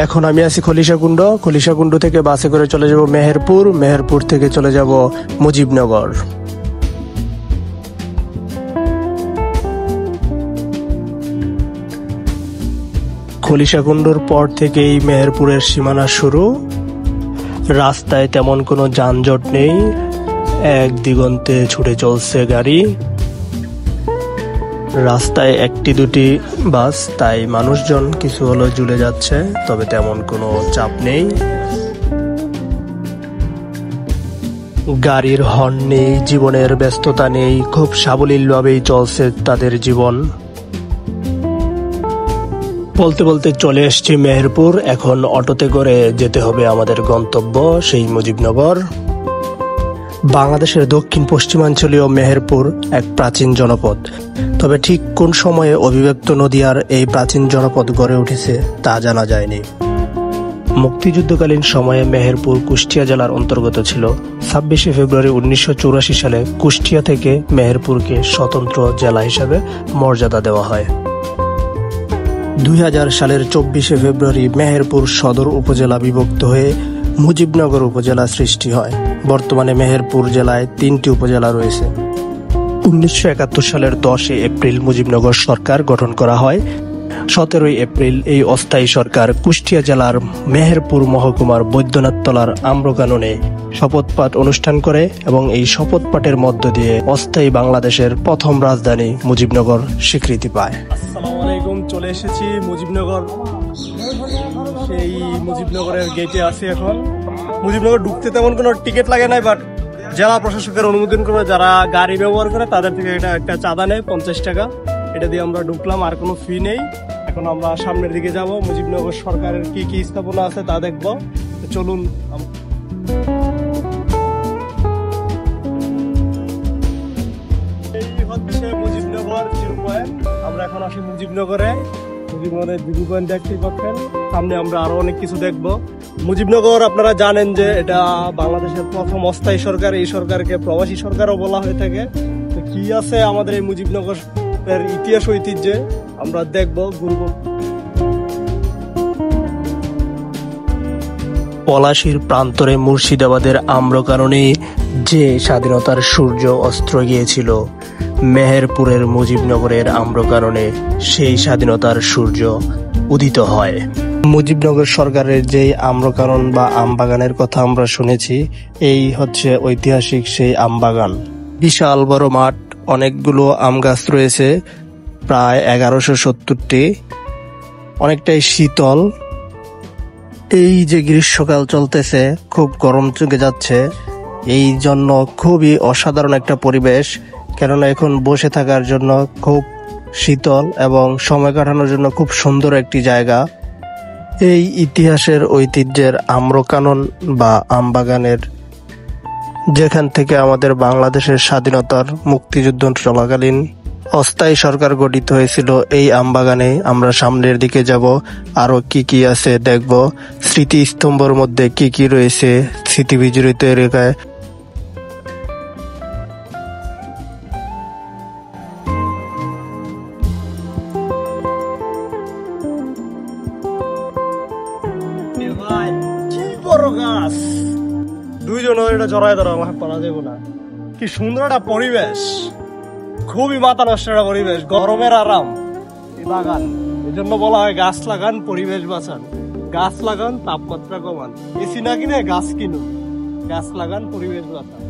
এখন আমি আছি খলিশাকুণ্ড। খলিশাকুণ্ড থেকে বাসে করে চলে যাব মেহেরপুর, মেহেরপুর থেকে চলে যাব মুজিবনগর। খলিশাকুণ্ডর পর থেকেই মেহেরপুরের সীমানা শুরু। রাস্তায় তেমন কোনো যানজট নেই, এক দিগন্তে ছুটে চলছে গাড়ি। রাস্তায় একটি দুটি বাস, তাই মানুষজন কিছু হলো ঝুলে যাচ্ছে, তবে তেমন কোনো চাপ নেই। গাড়ির হর্ন নেই, জীবনের ব্যস্ততা নেই, খুব সাবলীলভাবেই চলছে তাদের জীবন। বলতে বলতে চলে এসছি মেহেরপুর। এখন অটোতে করে যেতে হবে আমাদের গন্তব্য, সেই মুজিবনগর। বাংলাদেশের দক্ষিণ পশ্চিমাঞ্চলীয় মেহেরপুর এক প্রাচীন জনপদ, তবে ঠিক কোন সময়ে অবিভক্ত নদিয়ার এই প্রাচীন জনপদ গড়ে উঠেছে তা জানা যায়নি। মুক্তিযুদ্ধকালীন সময়ে মেহেরপুর কুষ্টিয়া জেলার অন্তর্গত ছিল। 26শে ফেব্রুয়ারি 1984 সালে কুষ্টিয়া থেকে মেহেরপুরকে স্বতন্ত্র জেলা হিসাবে মর্যাদা দেওয়া হয়। 2000 সালের 24শে ফেব্রুয়ারি মেহেরপুর সদর উপজেলা বিভক্ত হয়ে মুজিবনগর উপজেলা সৃষ্টি হয়। বর্তমানে মেহেরপুর জেলায় 3টি উপজেলা রয়েছে। 1971 সালের 10 এপ্রিল মুজিবনগর সরকার গঠন করা হয়। 17 এপ্রিল এই অস্থায়ী সরকার কুষ্টিয়া জেলার মেহেরপুর মহকুমার বৈদ্যনাথতলার আম্রকাননে শপথপাঠ অনুষ্ঠান করে এবং এই শপথপাঠের মধ্য দিয়ে অস্থায়ী বাংলাদেশের প্রথম রাজধানী মুজিবনগর স্বীকৃতি পায়। আসসালামু আলাইকুম, চলে এসেছি মুজিবনগর। সেই মুজিবনগরের গেটে আছি এখন। মুজিবনগর ঢুকতে তেমন কোনো টিকিট লাগে নাই, বাট জেলা প্রশাসকের অনুমোদন করে যারা গাড়ি ব্যবহার করে তাদের থেকে এটা একটা চাঁদা নেয় 50 টাকা। এটা দিয়ে আমরা ঢুকলাম, আর কোনো ফি নেই। এখন আমরা সামনের দিকে যাব, মুজিবনগর সরকারের কি কি স্থাপনা আছে তা দেখবো। চলুন। এই হচ্ছে মুজিবনগর জিরো পয়েন্ট। আমরা এখন আসি মুজিবনগরে। মুজিবনগরের জিরো পয়েন্ট দেখতে পাচ্ছেন। সামনে আমরা আরো অনেক কিছু দেখবো। মুজিবনগর আপনারা জানেন যে এটা বাংলাদেশের প্রথম অস্থায়ী সরকার। এই সরকারকে প্রবাসী সরকারও বলা হয়ে থাকে। তো কি আছে আমাদের এই মুজিবনগর এর ইতিহাস ঐতিহ্যে আমরা দেখবো। পলাশীর প্রান্তরে মুর্শিদাবাদের আম্রকাননে যে স্বাধীনতার সূর্য অস্ত্র গিয়েছিল, মেহেরপুরের মুজিবনগরের আম্রকাননে সেই স্বাধীনতার সূর্য উদিত হয়। মুজিবনগর সরকারের যেই আম্রকানন বা আমবাগানের কথা আমরা শুনেছি, এই হচ্ছে ঐতিহাসিক সেই আমবাগান। বিশাল বড় মাঠ, অনেকগুলো আম গাছ রয়েছে, প্রায় 1170টি। অনেকটাই শীতল। এই যে গ্রীষ্মকাল চলতেছে, খুব গরম চুকে যাচ্ছে, এই জন্য খুবই অসাধারণ একটা পরিবেশ। কেননা এখন বসে থাকার জন্য খুব শীতল এবং সময় কাটানোর জন্য খুব সুন্দর একটি জায়গা। এই ইতিহাসের ঐতিহ্যের আম্রকানন বা আমবাগানের, যেখান থেকে আমাদের বাংলাদেশের স্বাধীনতার মুক্তিযুদ্ধ চলাকালীন অস্থায়ী সরকার গঠিত হয়েছিল, এই আমবাগানে আমরা সামনের দিকে যাব। আরো কি কি আছে দেখব। স্মৃতিস্তম্ভের মধ্যে কি কি রয়েছে স্মৃতি বিজড়িত এলাকায়। গাছ দুইজন এটা জড়াই ধরা আমার পারা যাবো না। কি সুন্দর একটা পরিবেশ, খুবই মাথা নষ্ট একটা পরিবেশ, গরমের আরাম। এই বাগান, এই জন্য বলা হয় গাছ লাগান, পরিবেশ বাঁচান। গাছ লাগান, তাপমাত্রা কমান। এসি না কিনে গাছ কিনুন। গাছ লাগান, পরিবেশ বাঁচান।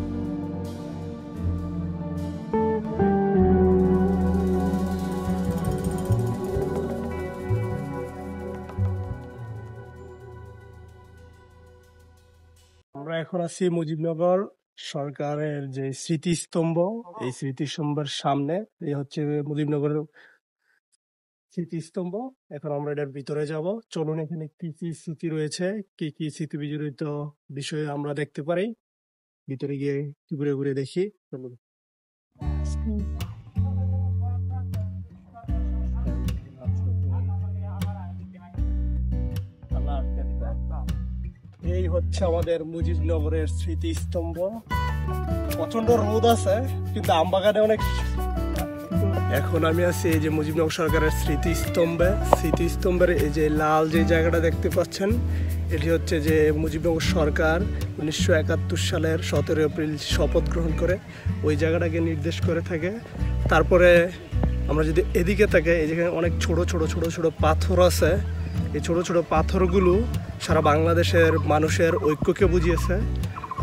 আমরা এখন আছি মুজিবনগর সরকারের যে স্মৃতিস্তম্ভ, এই স্মৃতিস্তম্ভের সামনে। এই হচ্ছে মুজিবনগরের স্মৃতিস্তম্ভ। এখন আমরা এটার ভিতরে যাব। চলুন, এখানে কি কি স্মৃতি রয়েছে, কি কি স্মৃতি বিজড়িত বিষয়ে আমরা দেখতে পারি। ভিতরে গিয়ে ঘুরে ঘুরে দেখি। চলুন। এই হচ্ছে আমাদের মুজিবনগরের স্মৃতিস্তম্ভ। প্রচন্ড রোদ আছে, কিন্তু আমবাগানে অনেক এখন আমি আছি এই যে মুজিবনগর সরকারের স্মৃতিস্তম্ভের এই যে লাল যে জায়গাটা দেখতে পাচ্ছেন, এটি হচ্ছে যে মুজিবনগর সরকার 1971 সালের 17 এপ্রিল শপথ গ্রহণ করে ওই জায়গাটাকে নির্দেশ করে থাকে। তারপরে আমরা যদি এদিকে তাকাই, এই যেখানে অনেক ছোট ছোট পাথর আছে। এই ছোট ছোট পাথরগুলো সারা বাংলাদেশের মানুষের ঐক্যকে বুঝিয়েছে।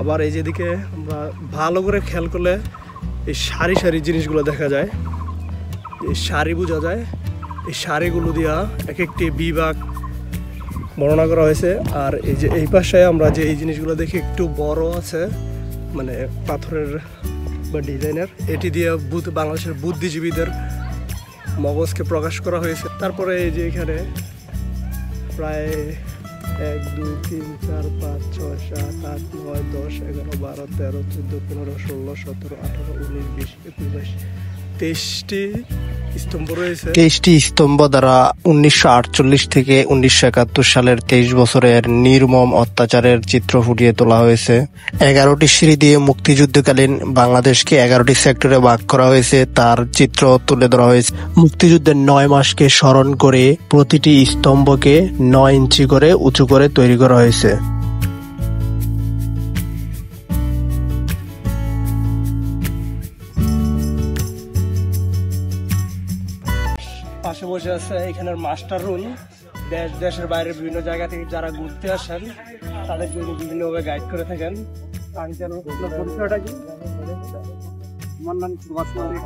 আবার এই যেদিকে আমরা ভালো করে খেয়াল করলে এই সারি সারি জিনিসগুলো দেখা যায়, এই সারি বোঝা যায়। এই সারিগুলো দিয়া এক একটি বিভাগ বর্ণনা করা হয়েছে। আর এই যে এই পাশে আমরা যে এই জিনিসগুলো দেখি একটু বড় আছে, মানে পাথরের বা ডিজাইনের, এটি দিয়ে বাংলাদেশের বুদ্ধিজীবীদের মগজকে প্রকাশ করা হয়েছে। তারপরে এই যে এখানে প্রায় 1 2 3 4 5 6 7 8 9 10 11 12 13 14 15 16 17 18 19 20 21 23টি স্তম্ভ রয়েছে। 23টি স্তম্ভ দ্বারা 1948 থেকে 1971 সালের 23 বছরের নির্মম অত্যাচারের চিত্র ফুটিয়ে তোলা হয়েছে। 11টি সিঁড়ি দিয়ে মুক্তিযুদ্ধকালীন বাংলাদেশকে 11টি সেক্টরে ভাগ করা হয়েছে, তার চিত্র তুলে ধরা হয়েছে। মুক্তিযুদ্ধের 9 মাসকে স্মরণ করে প্রতিটি স্তম্ভকে 9 ইঞ্চি করে উঁচু করে তৈরি করা হয়েছে। পাশে বসে আছে এখানের মাস্টার রুল। দেশের বাইরে বিভিন্ন জায়গা থেকে যারা ঘুরতে আসেন তাদের জন্য বিভিন্নভাবে গাইড করে থাকেন। পরিচয়টা কি? আমার নাম সুভাষ মল্লিক।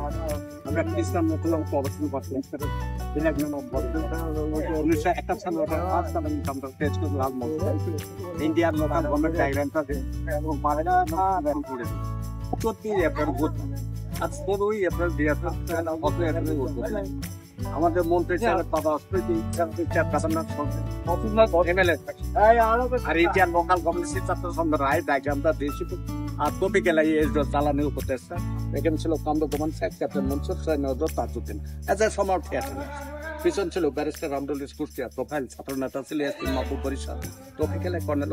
আমরা ইসলাম নতুন প্রবাসী পাচ্ছি 1971 সালে আমরা টেস্ট করে লাল মত ইন্ডিয়ান লোকাল গভর্নমেন্ট ডায়াগ্রামটা মানেনা করে 34 এপ্রিল বুধ আজ 15 এপ্রিল 2000 আমাদের মন্ত্রী ছিলেন বাবা স্মৃতি এমএলএ আর ইন্ডিয়ান লোকাল গভর্নমেন্ট ছাত্র সংঘ রায় ডায়াগ্রামটা দিয়েছি। আর টপিক্যাল জ্বালানি উপদেষ্টা এখানে ছিল Kamruzzaman Sheikh, captain Mansur, Syed Tajuddin as a সমর্থ পিছন ছিল ব্যারিস্টার আব্দুল কুষ্টিয়া, প্রোফাইল ছাত্র নেতা ছিল মাহবুব বরিশাল, টপিক্যাল কর্নেল